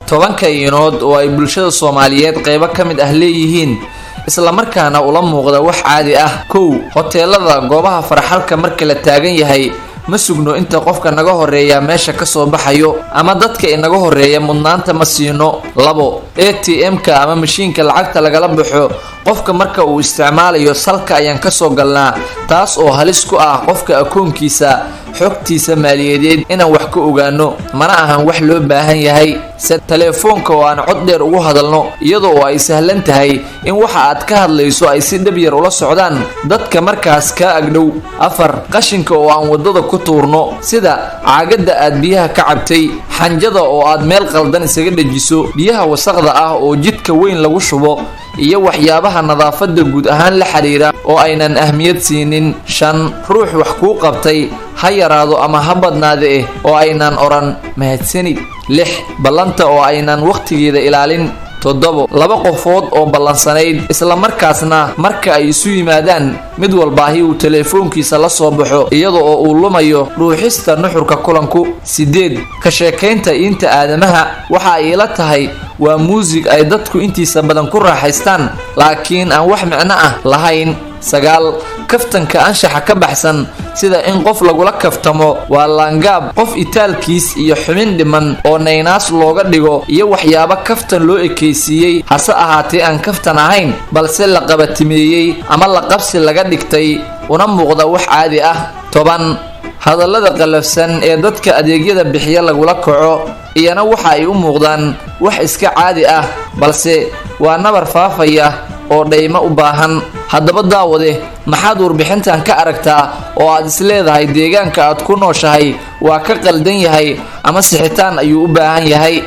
tobanka inood oo ay bulshada Soomaaliyeed qaybo kamid ah leeyihiin isla markaana ula muuqda wax caadi ah. hoteelada goobaha farxalka marka la taagan yahay ma sugno inta qofka naga horeeya meesha ka soo baxayo ama dadka inaga horeeya mudnaanta ma siino. ATM-ka ama mashiinka lacagta lagala baxo qofka marka uu isticmaalayo salka ayaan ka soo galnaa, taas oo halis ku ah qofka akoonkiisa xogtiisa maaliyadeed inaan wax ka ogaano, mana ahan wax loo baahan yahay. telefoonka oo aan cod dheer ugu hadalno iyadoo ay sahlan tahay in waxa aad ka hadlayso ay si dhab yar ula socdaan dadka markaas ka agdhow. qashinka oo aan wadada ku tuurno sida caagada aad biyaha ka cabtay, xanjada oo aad meel qaldan isaga dhajiso, biyaha wasaqda ah oo jidka weyn lagu shubo, iyo waxyaabaha nadaafada guud ahaan la xiriira oo aynan ahmiyad siinin. ruux wax ku qabtay ha yaraado ama ha badnaade oo aynan oran mahadsanid. ballanta oo aynan waqtigeeda ilaalin. laba qofood oo ballansanayd isla markaasna marka ay isu yimaadaan mid walba uu telefoonkiisa la soo baxo iyadoo oo uu lumayo ruuxista nuxurka kulanku. ka sheekaynta inta aadamaha waxa ay la tahay waa muusig ay dadku intiisa badan ku raaxaystaan laakiin aan wax macno ah lahayn. kaftanka anshaxa ka baxsan sida in qof lagula kaftamo waa laangaab qof itaalkiis iyo xumin dhiman oo naynaas looga dhigo iyo waxyaabo kaftan loo ekeysiiyey hase ahaatee aan kaftan ahayn balse la qabatimeeyey ama la qabsi laga dhigtay una muuqda wax caadi ah. hadallada qalafsan ee dadka adeegyada bixiya lagula kaco iyana waxa ay u muuqdaan wax iska caadi ah balse waa nabar faafaya oo dhaymo u baahan. haddaba daawade maxaad warbixintan ka aragtaa oo aad is leedahay deegaanka aad ku nooshahay waa ka qaldan yahay ama sixitaan ayuu u baahan yahay?